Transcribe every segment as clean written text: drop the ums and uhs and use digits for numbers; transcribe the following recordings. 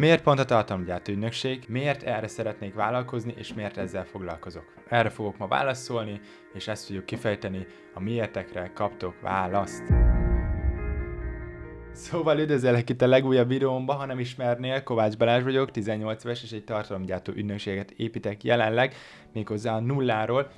Miért pont a tartalomgyártó ügynökség, miért erre szeretnék vállalkozni, és miért ezzel foglalkozok. Erre fogok ma válaszolni, és ezt fogjuk kifejteni, a miértekre kaptok választ. Szóval üdvözöllek itt a legújabb videómban, ha nem ismernél, Kovács Balázs vagyok, 18 éves, és egy tartalomgyártó ügynökséget építek jelenleg, méghozzá a nulláról,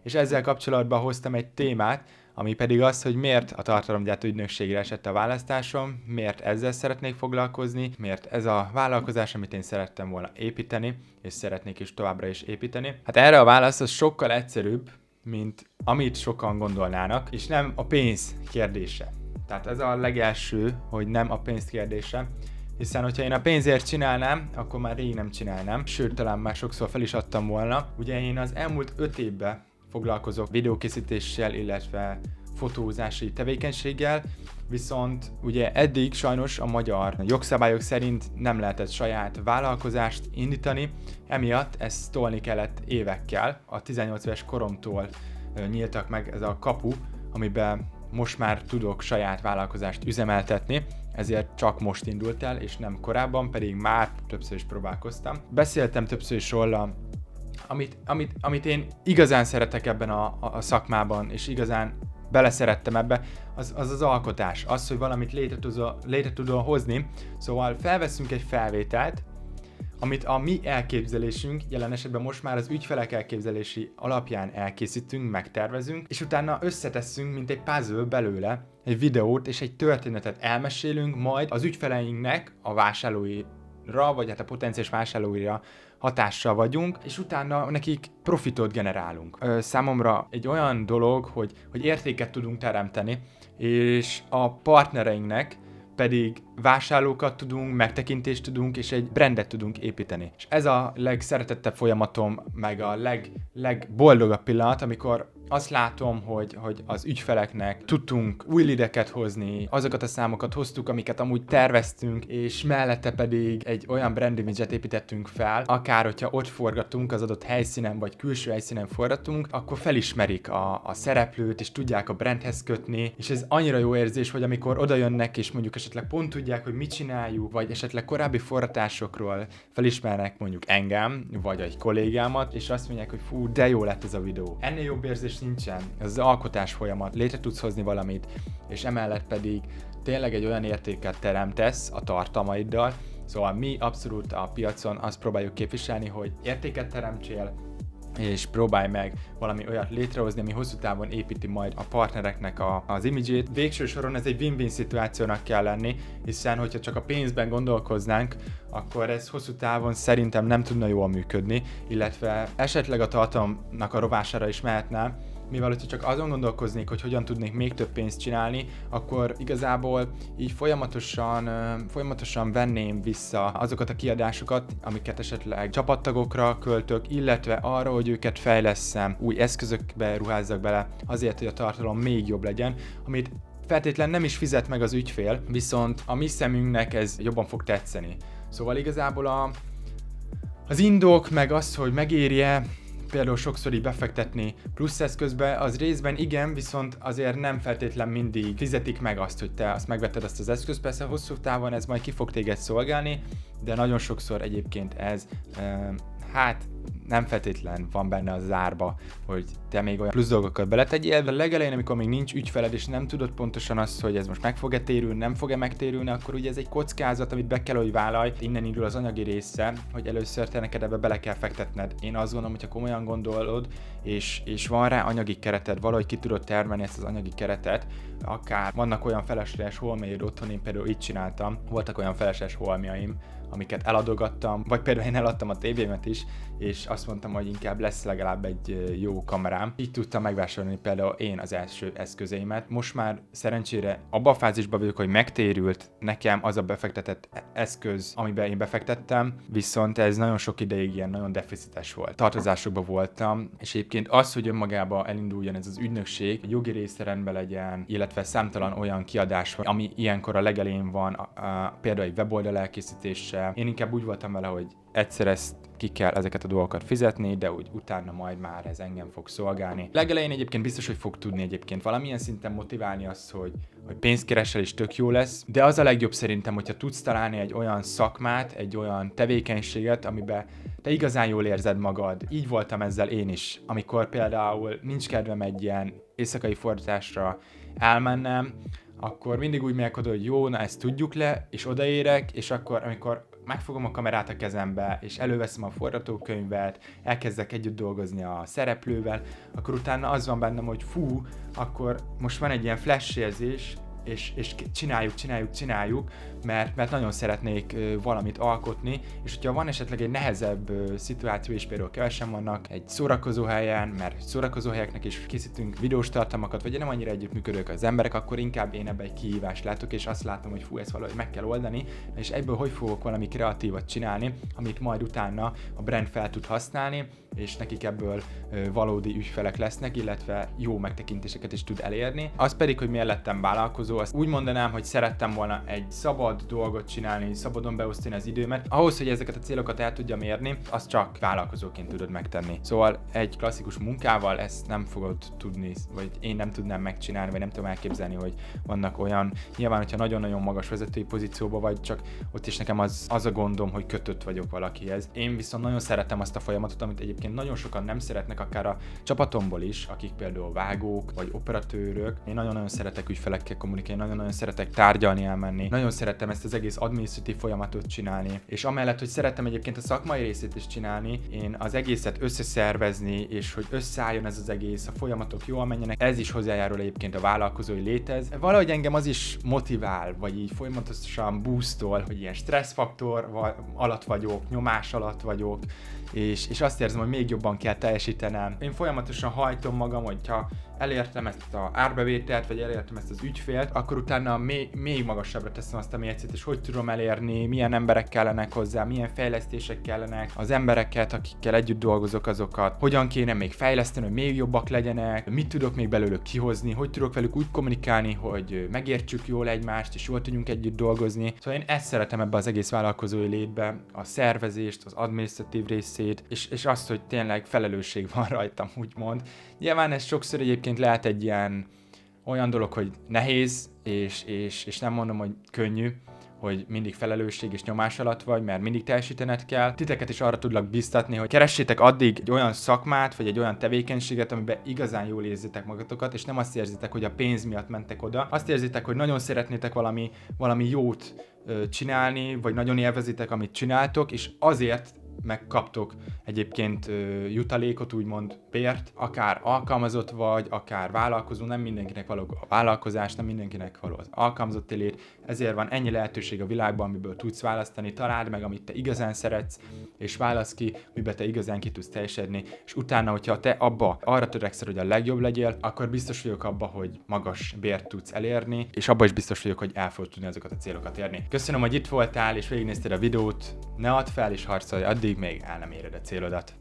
és ezzel kapcsolatban hoztam egy témát, ami pedig az, hogy miért a tartalomgyártó ügynökségre esett a választásom, miért ezzel szeretnék foglalkozni, miért ez a vállalkozás, amit én szerettem volna építeni, és szeretnék is továbbra is építeni. Hát erre a válasz az sokkal egyszerűbb, mint amit sokan gondolnának, és nem a pénz kérdése. Tehát ez a legelső, hogy nem a pénz kérdése, hiszen hogyha én a pénzért csinálnám, akkor már rég nem csinálnám, sőt talán már sokszor fel is adtam volna. Ugye én az elmúlt 5 évben foglalkozok videókészítéssel, illetve fotózási tevékenységgel, viszont ugye eddig sajnos a magyar jogszabályok szerint nem lehetett saját vállalkozást indítani, emiatt ezt tolni kellett évekkel. A 18 éves koromtól nyíltak meg ez a kapu, amiben most már tudok saját vállalkozást üzemeltetni, ezért csak most indult el, és nem korábban, pedig már többször is próbálkoztam. Beszéltem többször is róla, amit én igazán szeretek ebben a szakmában, és igazán beleszerettem ebbe, az alkotás. Az, hogy valamit létre tudod hozni. Szóval felveszünk egy felvételt, amit a mi elképzelésünk, jelen esetben most már az ügyfelek elképzelési alapján elkészítünk, megtervezünk, és utána összetesszünk, mint egy puzzle belőle, egy videót és egy történetet elmesélünk, majd az ügyfeleinknek, a vásárlóira, vagy hát a potenciális vásárlóira hatással vagyunk, és utána nekik profitot generálunk. Számomra egy olyan dolog, hogy értéket tudunk teremteni, és a partnereinknek pedig vásárlókat tudunk, megtekintést tudunk, és egy brandet tudunk építeni. És ez a legszeretettebb folyamatom, meg a legboldogabb pillanat, amikor azt látom, hogy az ügyfeleknek tudtunk új leadeket hozni, azokat a számokat hoztuk, amiket amúgy terveztünk, és mellette pedig egy olyan brand image-et építettünk fel, akár hogyha ott forgatunk az adott helyszínen, vagy külső helyszínen forgatunk, akkor felismerik a szereplőt, és tudják a brandhez kötni, és ez annyira jó érzés, hogy amikor oda jönnek, és mondjuk esetleg pont tudják, hogy mit csináljuk, vagy esetleg korábbi forratásokról felismernek mondjuk engem, vagy egy kollégámat, és azt mondják, hogy fú, de jó lett ez a videó. Ennél jobb érzés nincsen. Ez az alkotás folyamat, létre tudsz hozni valamit, és emellett pedig tényleg egy olyan értéket teremtesz a tartalmaiddal, szóval mi abszolút a piacon azt próbáljuk képviselni, hogy értéket teremtsél, és próbálj meg valami olyat létrehozni, ami hosszú távon építi majd a partnereknek az imidzsét. Végső soron ez egy win-win szituációnak kell lenni, hiszen hogyha csak a pénzben gondolkoznánk, akkor ez hosszú távon szerintem nem tudna jól működni, illetve esetleg a tartalomnak a rovására is mehetne, mivel hogyha csak azon gondolkoznék, hogy hogyan tudnék még több pénzt csinálni, akkor igazából így folyamatosan venném vissza azokat a kiadásokat, amiket esetleg csapattagokra költök, illetve arra, hogy őket fejlesszem, új eszközökbe ruházzak bele, azért, hogy a tartalom még jobb legyen, amit feltétlen nem is fizet meg az ügyfél, viszont a mi szemünknek ez jobban fog tetszeni. Szóval igazából az indok, meg az, hogy megérje, például sokszor így befektetni plusz eszközbe, az részben igen, viszont azért nem feltétlen mindig fizetik meg azt, hogy te azt megvetted azt az eszközt. Persze hosszú távon ez majd ki fog téged szolgálni, de nagyon sokszor egyébként ez nem feltétlen van benne az árba, hogy te még olyan plusz dolgokat beletegyél, de legelején, amikor még nincs ügyfeled, és nem tudod pontosan azt, hogy ez most meg fog-e térülni, nem fog-e megtérülni, akkor ugye ez egy kockázat, amit be kell, hogy vállalj. Innen indul az anyagi része, hogy először te neked ebbe bele kell fektetned. Én azt gondolom, hogyha komolyan gondolod, és van rá anyagi kereted, valahogy ki tudod termelni ezt az anyagi keretet, akár vannak olyan felesleges holmjaid otthon, én például így csináltam, voltak olyan felesleges holmjaim, amiket eladogattam, vagy például én eladtam a tévémet is, és azt mondtam, hogy inkább lesz legalább egy jó kamerám. Így tudtam megvásárolni például én az első eszközeimet. Most már szerencsére abban a fázisban vagyok, hogy megtérült nekem az a befektetett eszköz, amiben én befektettem, viszont ez nagyon sok ideig ilyen nagyon deficites volt. Tartozásokban voltam, és egyébként az, hogy önmagában elinduljon ez az ügynökség, egy jogi része rendben legyen, illetve számtalan olyan kiadás van, ami ilyenkor a legelején van, például egy weboldal elkészítése, de én inkább úgy voltam vele, hogy egyszer ezt ki kell ezeket a dolgokat fizetni, de úgy utána majd már ez engem fog szolgálni. Legelején egyébként biztos, hogy fog tudni egyébként valamilyen szinten motiválni azt, hogy pénzkeresel is tök jó lesz, de az a legjobb szerintem, hogyha tudsz találni egy olyan szakmát, egy olyan tevékenységet, amiben te igazán jól érzed magad. Így voltam ezzel én is, amikor például nincs kedvem egy ilyen éjszakai fordításra elmennem, akkor mindig úgy megyek oda, hogy jó, na ezt tudjuk le, és odaérek, és akkor, amikor megfogom a kamerát a kezembe, és előveszem a forgatókönyvet, elkezdek együtt dolgozni a szereplővel, akkor utána az van bennem, hogy fú, akkor most van egy ilyen flash érzés, és csináljuk, mert nagyon szeretnék valamit alkotni, és hogyha van esetleg egy nehezebb szituáció, és például kevesen vannak egy szórakozó helyen, mert szórakozó helyeknek is készítünk videós tartalmakat, vagy nem annyira együttműködők az emberek, akkor inkább én ebbe egy kihívást látok, és azt látom, hogy fú, ezt valahogy meg kell oldani, és ebből hogy fogok valami kreatívat csinálni, amit majd utána a brand fel tud használni, és nekik ebből valódi ügyfelek lesznek, illetve jó megtekintéseket is tud elérni. Az pedig, hogy miért lettem vállalkozó, azt úgy mondanám, hogy szerettem volna egy szabad dolgot csinálni, szabadon beosztani az időmet. Ahhoz, hogy ezeket a célokat el tudjam érni, azt csak vállalkozóként tudod megtenni. Szóval egy klasszikus munkával ezt nem fogod tudni, vagy én nem tudnám megcsinálni, vagy nem tudom elképzelni, hogy vannak olyan, nyilván, hogyha nagyon-nagyon magas vezetői pozícióban vagy, csak ott is nekem az a gondom, hogy kötött vagyok valakihez. Én viszont nagyon szeretem azt a folyamatot, amit egyébként nagyon sokan nem szeretnek, akár a csapatomból is, akik például vágók, vagy operatőrök. Én nagyon-nagyon szeretek ügyfelekkel kommunikálni, nagyon-nagyon szeretek tárgyalni, elmenni. Nagyon szeretem ezt az egész adminisztratív folyamatot csinálni. És amellett, hogy szeretem egyébként a szakmai részét is csinálni, én az egészet összeszervezni, és hogy összeálljon ez az egész, a folyamatok jól menjenek, ez is hozzájárul egyébként a vállalkozói létez. Valahogy engem az is motivál, vagy így folyamatosan boostol, hogy ilyen stresszfaktor alatt vagyok, nyomás alatt vagyok, és azt érzem, hogy még jobban kell teljesítenem. Én folyamatosan hajtom magam, hogyha elértem ezt az árbevételt, vagy elértem ezt az ügyfélt, akkor utána még magasabbra teszem azt a mércét, és hogy tudom elérni, milyen emberek kellenek hozzá, milyen fejlesztések kellenek, az embereket, akikkel együtt dolgozok, azokat, hogyan kéne még fejleszteni, hogy még jobbak legyenek, mit tudok még belőlük kihozni, hogy tudok velük úgy kommunikálni, hogy megértsük jól egymást, és jól tudjunk együtt dolgozni. Szóval én ezt szeretem ebbe az egész vállalkozói létbe, a szervezést, az adminisztratív részét, és azt, hogy tényleg felelősség van rajtam, úgymond. Nyilván ez sokszor egyébként lehet egy ilyen olyan dolog, hogy nehéz, és nem mondom, hogy könnyű, hogy mindig felelősség és nyomás alatt vagy, mert mindig teljesítened kell. Titeket is arra tudlak biztatni, hogy keressétek addig egy olyan szakmát, vagy egy olyan tevékenységet, amiben igazán jól érzitek magatokat, és nem azt érzitek, hogy a pénz miatt mentek oda. Azt érzitek, hogy nagyon szeretnétek valami jót csinálni, vagy nagyon élvezitek, amit csináltok, és azért megkaptok egyébként jutalékot, úgymond bért, akár alkalmazott vagy, akár vállalkozó, nem mindenkinek való a vállalkozás, nem mindenkinek való az alkalmazotti lét, ezért van ennyi lehetőség a világban, amiből tudsz választani, találd meg, amit te igazán szeretsz, és válasz ki, miben te igazán ki tudsz teljesedni, és utána, hogyha te arra törekszel, hogy a legjobb legyél, akkor biztos vagyok abba, hogy magas bért tudsz elérni, és abban is biztos vagyok, hogy el fogod tudni azokat a célokat érni. Köszönöm, hogy itt voltál, és végignézted a videót, ne add fel, és harcolj addig, még el nem éred a célodat.